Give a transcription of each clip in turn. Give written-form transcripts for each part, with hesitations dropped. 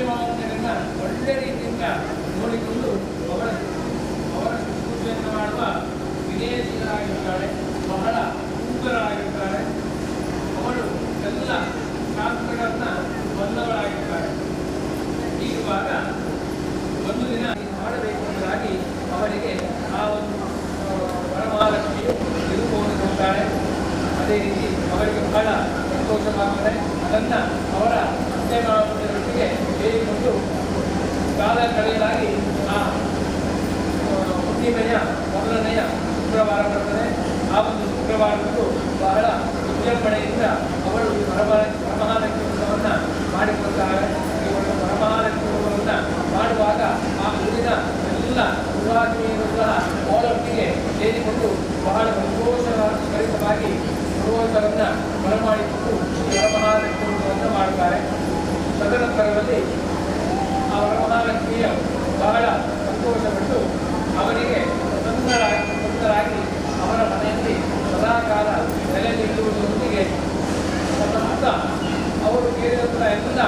ಮಾವನರನ್ನ ಒಳ್ಳೆ ರೀತಿಯಿಂದ ನೋಡಿಕೊಂಡು ಅವರ ಶುಶ್ರೂಷೆಯನ್ನು ಮಾಡುವ ವಿದೇಶಿಗಳಾಗಿರ್ತಾಳೆ. ಬಹಳ ಸುಂದರರಾಗಿರ್ತಾರೆ. ಅವಳು ಎಲ್ಲ ಶಾಸ್ತ್ರಗಳನ್ನ ಬಂದವಳಾಗಿರ್ತಾರೆ. ಹೀಗಿರುವಾಗ ಒಂದು ದಿನ ಮಾಡಬೇಕೆಂಬುದಾಗಿ ಅವರಿಗೆ ಆ ಒಂದು ವರಮಹಾಲಕ್ಷ್ಮಿಯು ತಿರುಗುವನ್ನು ಕೊಡ್ತಾಳೆ. ಅದೇ ರೀತಿ ಅವರಿಗೆ ಬಹಳ ಸಂತೋಷವಾಗುತ್ತದೆ. ಅದನ್ನು ಅವರ ಅತ್ತೆ ಮಾವನರೊಟ್ಟಿಗೆ ಸೇರಿಕೊಂಡು ಕಾಲ ಕಳೆಯಲಾಗಿ ಆ ಹುಣ್ಣಿಮೆಯ ಮೊದಲನೆಯ ಶುಕ್ರವಾರ ಬರುತ್ತದೆ. ಆ ಒಂದು ಶುಕ್ರವಾರಕ್ಕೂ ಬಹಳ ವಿಜೃಂಭಣೆಯಿಂದ ಅವಳು ವರಮಹಾಲಕ್ಷ್ಮಿ ವ್ರತವನ್ನು ಮಾಡಿಕೊಳ್ತಾರೆ. ಈ ಒಂದು ವರಮಹಾಲಕ್ಷ್ಮಿ ವ್ರತವನ್ನು ಮಾಡುವಾಗ ಆ ಊರಿನ ಎಲ್ಲ ಸುವಾಸಿನಿಯರು ಸಹ ಅವರೊಟ್ಟಿಗೆ ಸೇರಿಕೊಂಡು ಬಹಳ ಸಂತೋಷಭರಿತವಾಗಿ ಪೂರ್ವಕರನ್ನು ಬರಮಾಡಿಕೊಂಡು ವರಮಹಾಲಕ್ಷ್ಮಿ ವ್ರತವನ್ನು ಮಾಡುತ್ತಾರೆ. ತದನಂತರದಲ್ಲಿ ಆ ವರಮಹಾಲಕ್ಷ್ಮಿಯ ಬಹಳ ಸಂತೋಷಪಟ್ಟು ಅವರಿಗೆ ಸುಂದರಾಗಿ ಅವರ ಮನೆಯಲ್ಲಿ ಸದಾಕಾಲ ನೆಲೆ ನಿಲ್ಲುವುದರೊಂದಿಗೆ ಸುತ್ತ ಅವರು ಕೇಳಿದಂತಹ ಎಲ್ಲ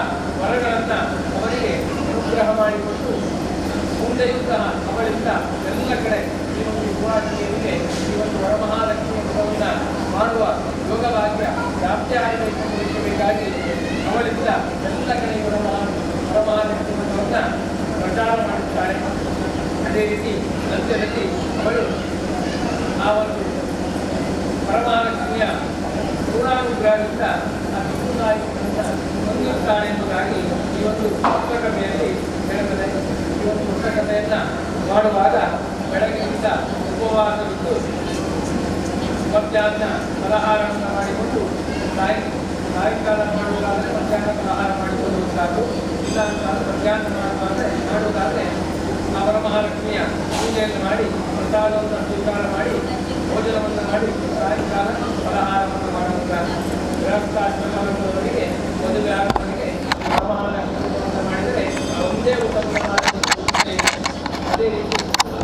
ವರಗಳನ್ನು ಅವರಿಗೆ ಅನುಗ್ರಹ ಮಾಡಿಕೊಟ್ಟು ಮುಂದೆಯೂ ಸಹ ಅವಳಿಂದ ಎಲ್ಲ ಕಡೆ ಈ ಒಂದು ಯುವಾಟಿಯರಿಗೆ ಈ ಒಂದು ವರಮಹಾಲಕ್ಷ್ಮಿಯ ವ್ರತವನ್ನು ಮಾಡುವ ಯೋಗಭಾಗ್ಯ ಪ್ರಾಪ್ತಿಯಾಗಬೇಕಾಗಿ ಅವಳಿಂದ ಎಲ್ಲ ಕಡೆ ವರಮಹಾಲಕ್ಷ್ಮಿ ವ್ರತವನ್ನು ಪ್ರಚಾರ ಮಾಡುತ್ತಾರೆ. ಅದೇ ರೀತಿ ನಂತರದಲ್ಲಿ ಅವಳು ಆ ಒಂದು ವರಮಹಾಲಕ್ಷ್ಮಿಯ ಪೂರ್ಣಾನುಗ್ರಹದಿಂದ ಆ ಸುಖದಾಯಕವನ್ನು ಹೊಂದಿರುತ್ತಾಳೆ ಎಂಬುದಾಗಿ ಈ ಒಂದು ಪುಸ್ತಕತೆಯಲ್ಲಿ ಹೇಳುತ್ತದೆ. ಈ ಒಂದು ಪುಸ್ತಕತೆಯನ್ನು ಮಾಡುವಾಗ ಬೆಳಗ್ಗೆಯಿಂದ ಉಪವಾಸವಿದ್ದು ಮಧ್ಯಾಹ್ನ ಫಲಹಾರವನ್ನು ಮಾಡಿಕೊಂಡು ಸಾಯಂಕಾಲ ಮಾಡುವುದಾದರೆ ಮಧ್ಯಾಹ್ನ ಫಲಹಾರ ಮಾಡಿಕೊಂಡು ಸಾಕು. ಇಲ್ಲ ಅಂತಂದರೆ ಮಧ್ಯಾಹ್ನ ಮಾಡುವುದಾದರೆ ಆ ವರಮಹಾಲಕ್ಷ್ಮಿಯ ಪೂಜೆಯನ್ನು ಮಾಡಿ ಪ್ರಸಾದವನ್ನು ಸ್ವೀಕಾರ ಮಾಡಿ ಭೋಜನವನ್ನು ಮಾಡಿ ಸಾಯಂಕಾಲ ಫಲಹಾರವನ್ನು ಮಾಡುತ್ತಾರೆ. ಗೃಹಸ್ಥಾಶ್ರಮದವರಿಗೆ ಮದುವೆ ಆಗುವವರಿಗೆ ವರಮಹಾಲಕ್ಷ್ಮಿಯನ್ನು ಮಾಡಿದರೆ ಒಂದೇ ಉತ್ತಮ. ಅದೇ ರೀತಿ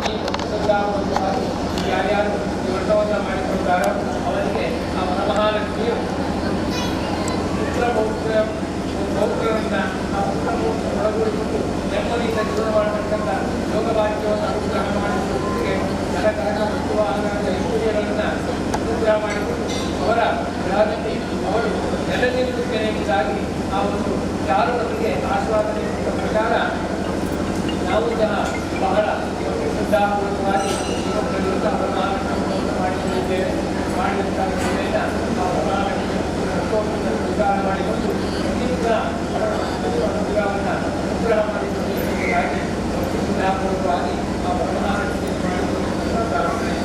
ಈ ವೃತ್ತವಾಗಿ ಯಾರ್ಯಾರು ಈ ವ್ರತವನ್ನು ಮಾಡಿಕೊಳ್ತಾರೋ ಅವರಿಗೆ ಆ ವರಮಹಾಲಕ್ಷ್ಮಿಯು ಪುತ್ರರನ್ನ ಆ ಪುತ್ರಮೂರ್ತಿ ಒಳಗೂಡಿಕೊಂಡು ನೆಮ್ಮದಿಯಿಂದ ಜೀವನ ಮಾಡತಕ್ಕಂಥ ಯೋಗಭಾಗ್ಯವನ್ನು ಅನುಗ್ರಹ ಮಾಡಿಕೊಳ್ಳುವುದಕ್ಕೆ ಕರಕರಕ ವಸ್ತುವಾಹನದ ಇಂದ್ರಿಯಗಳನ್ನು ಅನುಗ್ರಹ ಮಾಡಿಕೊಂಡು ಅವರ ಗ್ರಹದಲ್ಲಿ ಅವರು ನೆಲೆ ನಿಲ್ಲುತ್ತೇನೆ ಎಂಬುದಾಗಿ ಆ ಒಂದು ಚಾರುಣರಿಗೆ ಆಶ್ವಾಸನೆ ಕೊಟ್ಟ ಪ್ರಕಾರ ನಾವು ಸಹ ಬಹಳ ಶ್ರದ್ಧಾಪೂರ್ವಕವಾಗಿ ವರಮಹಾಲಕ್ಷ್ಮಿಯನ್ನು ಮಾಡಿಕೊಂಡಿದ್ದೇವೆ. ಮಾಡಿದಂತಹ ಆ ವರಮಹಾಲಕ್ಷ್ಮಿಯನ್ನು ಸ್ವೀಕಾರ ಮಾಡಿಕೊಂಡು ಅನುಗ್ರಹವನ್ನು ಅನುಗ್ರಹ ಮಾಡಿಕೊಳ್ಳುವುದಕ್ಕಾಗಿ ಶ್ರದ್ಧಾಪೂರ್ವಕವಾಗಿ ಆ ವರಮಹಾಲಕ್ಷ್ಮಿಯನ್ನು ಮಾಡಿಕೊಳ್ಳುವುದನ್ನು ಪ್ರಾರ್ಥನೆ.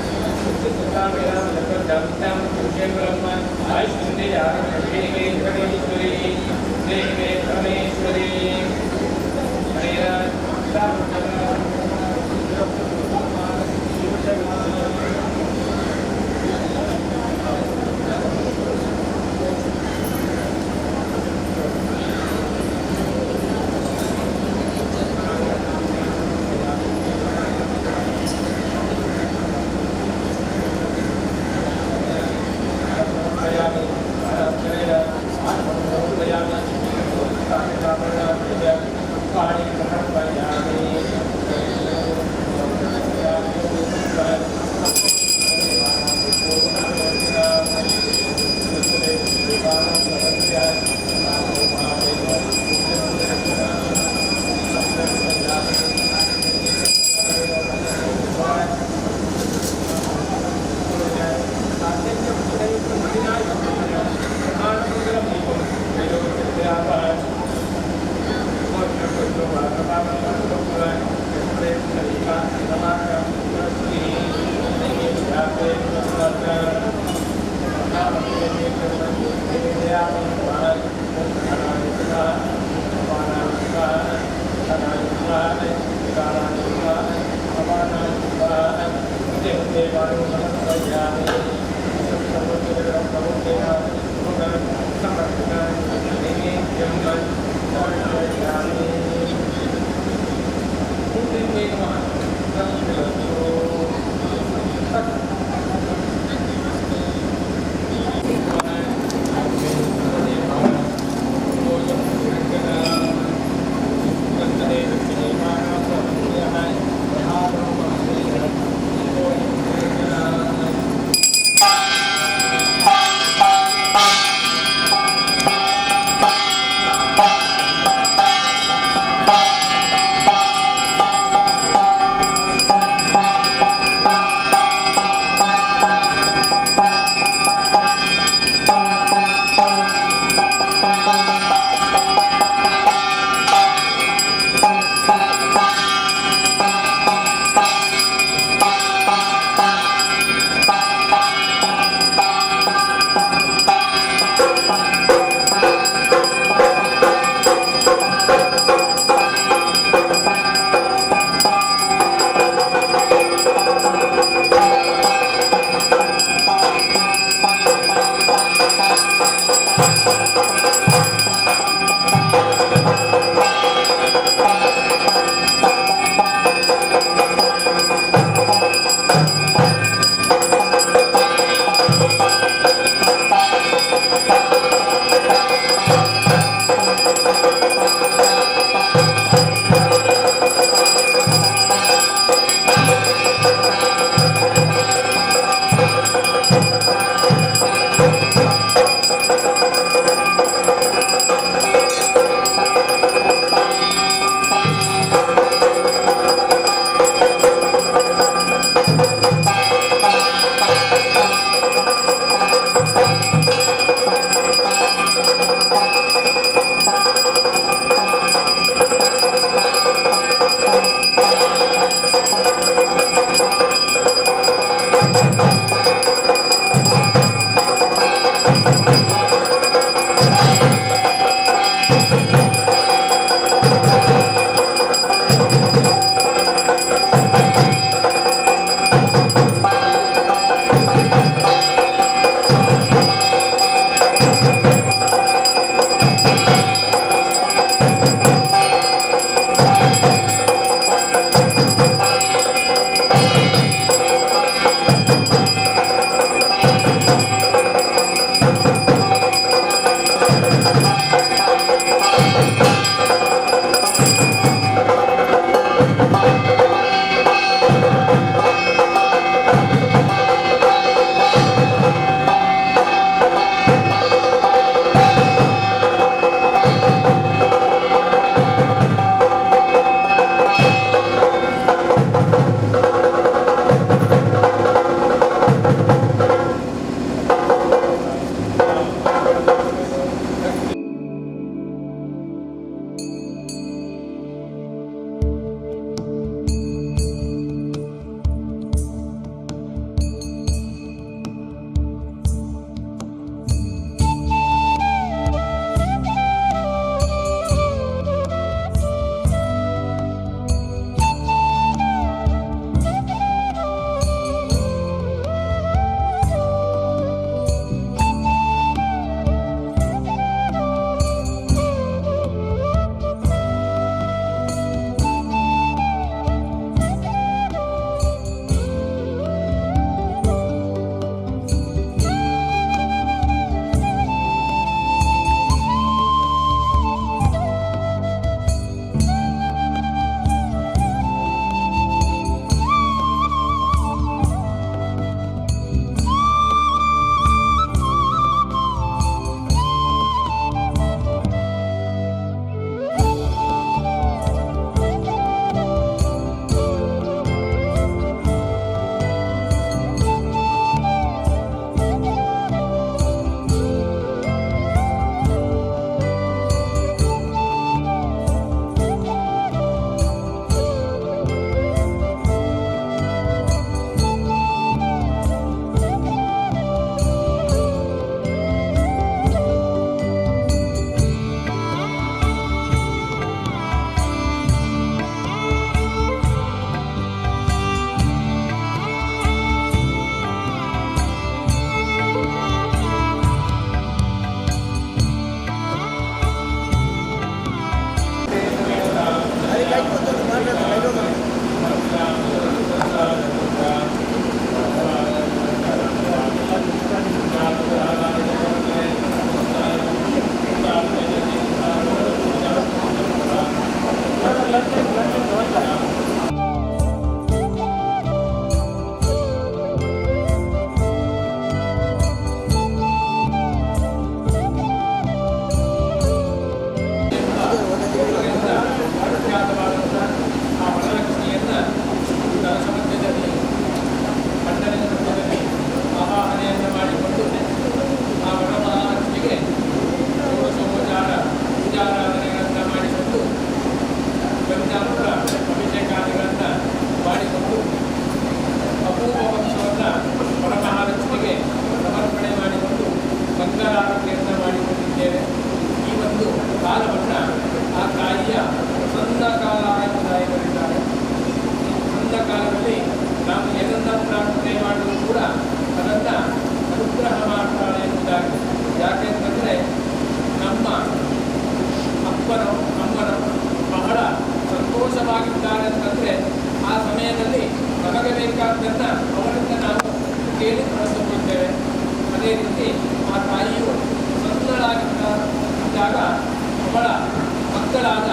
ಮಕ್ಕಳಾದ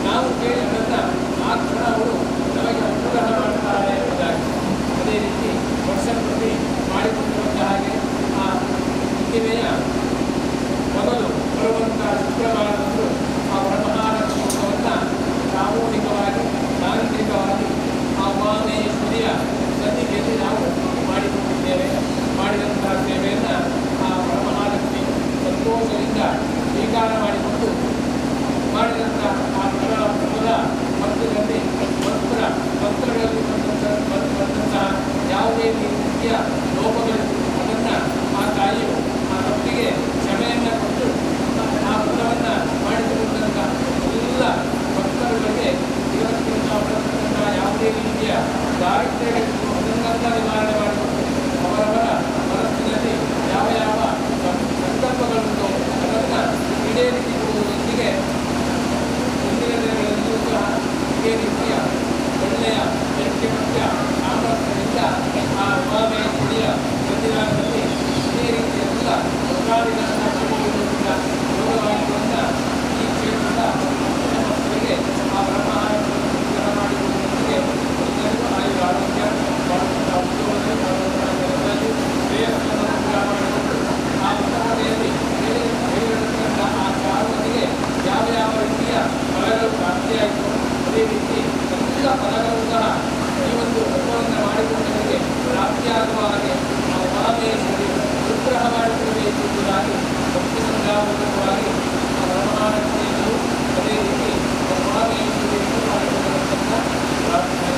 ನಾವು ಕೇಳಿದಂಥ ಆ ಕ್ಷಣ ಅವರು ನಮಗೆ ಅನುಗ್ರಹ ಮಾಡ್ತಾರೆ ಎಂಬುದಾಗಿ. ಅದೇ ರೀತಿ ವರ್ಷ ಪ್ರತಿ ಮಾಡಿಕೊಂಡಿರುವಂಥ ಹಾಗೆ ಆ ಹುಣ್ಣಿಮೆಯ ಮೊದಲು ಬರುವಂಥ ಶುಕ್ರವಾರದಂದು ಆ ವರಮಹಾಲಕ್ಷ್ಮೋತ್ಸವವನ್ನು ಸಾಮೂಹಿಕವಾಗಿ ತಾಂತ್ರಿಕವಾಗಿ ಆ ಉಮಾಮೇಶ್ವರಿಯ ಸನ್ನಿಧಿಯಲ್ಲಿ ನಾವು ಮಾಡಿಕೊಂಡಿದ್ದೇವೆ. ಮಾಡಿದಂತಹ ಸೇವೆಯನ್ನು ಆ ವರಮಹಾಲಕ್ಷ್ಮಿ ಸಂತೋಷದಿಂದ ಸ್ವೀಕಾರ ಮಾಡಿಕೊಂಡು ಮಾಡಿದಂಥ ಆ ತಿಂಗಳ ಮೊದಲ ಮಧ್ಯದಲ್ಲಿ ಮಂತ್ರಗಳಲ್ಲಿ ಬಂದಂತಹ ಯಾವುದೇ ರೀತಿಯ ಲೋಪಗಳಿತ್ತು ಅದನ್ನು ಆ ತಾಯಿಯು ಆ ತಪ್ಪಿಗೆ ಕ್ಷಮೆಯನ್ನು ಕೊಟ್ಟು ಆ ಫಲವನ್ನು ಮಾಡಿಸಿಕೊಂಡಂಥ ಎಲ್ಲ ಭಕ್ತರುಗಳಿಗೆ ಇವತ್ತಿನ ಬರತಕ್ಕಂಥ ಯಾವುದೇ ರೀತಿಯ ದಾರಿದ್ರ್ಯಗಳಿತ್ತು ಅದನ್ನೆಲ್ಲ ನಿವಾರಣೆ ಮಾಡಿಕೊಂಡು ಅವರವರ ಮನಸ್ಸಿನಲ್ಲಿ ಯಾವ ಯಾವ ಸಂಕಲ್ಪಗಳುಂಟೋ ಅದನ್ನು ಈಡೇರಿಸಿಕೊಳ್ಳುವುದರೊಂದಿಗೆ ಮುಂದಿನ ದಿನಗಳಲ್ಲಿಯೂ ಸಹ ಇದೇ ರೀತಿಯ ಒಳ್ಳೆಯ ಐಕ್ಯಮತ್ಯ ಸಾಮರ್ಥ್ಯದಿಂದ ಆ ಉಮಾಮೇಶ್ವರಿಯ ಸನ್ನಿಧಾನದಲ್ಲಿ ಇದೇ ರೀತಿಯೆಲ್ಲ ಭಕ್ತಾದಿಗಳನ್ನು ಪಡೆಯುವುದರಿಂದ ಯೋಗವಾಗಿರುವಂಥ ಈ ಕ್ಷೇತ್ರದ ಭಕ್ತರಿಗೆ ಆ ಬ್ರಹ್ಮಾಂಡವನ್ನು ಸ್ವೀಕಾರ ಮಾಡಿರುವುದರೊಂದಿಗೆ ಎಲ್ಲರಿಗೂ ಆಯುರ ಆರೋಗ್ಯ ಮಾಡುವಂಥ ಉದ್ಯೋಗದಲ್ಲಿ ಮಾಡುವಂಥ ಕೆಲಸದಲ್ಲಿ ಶ್ರೇಯಸ್ಸನ್ನು ಅನುಗ್ರಹ ಮಾಡಿಕೊಂಡು ಆ ಉತ್ತಮತೆಯಲ್ಲಿ ಹೇಳಿರತಕ್ಕಂಥ ಆ ಚಾರುವತಿಗೆ ಯಾವ ಯಾವ ರೀತಿಯ ಫಲಗಳು ಪ್ರಾಪ್ತಿಯಾಯಿತು ಅದೇ ರೀತಿ ಎಲ್ಲ ಫಲಗಳು ಸಹ ಈ ಒಂದು ವ್ರತವನ್ನು ಮಾಡಿಕೊಂಡವರಿಗೆ ಪ್ರಾಪ್ತಿಯಾಗುವ ಹಾಗೆ ಆ ಉಮಾಮೇಶ್ವರಿ ಅನುಗ್ರಹ ಮಾಡಿಕೊಳ್ಳಬೇಕು ಎಂಬುದಾಗಿ ಭಕ್ತಿ ಸಂಧ್ಯಾಪೂರ್ವಕವಾಗಿ ಆ ಬ್ರಹ್ಮಾನಂದೆಯನ್ನು ಅದೇ ರೀತಿ ಉಮಾಮೇಶ್ವರಿಯನ್ನು ಮಾಡಿಕೊಳ್ಳತಕ್ಕಂಥ ಪ್ರಾರ್ಥನೆ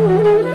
Thank you.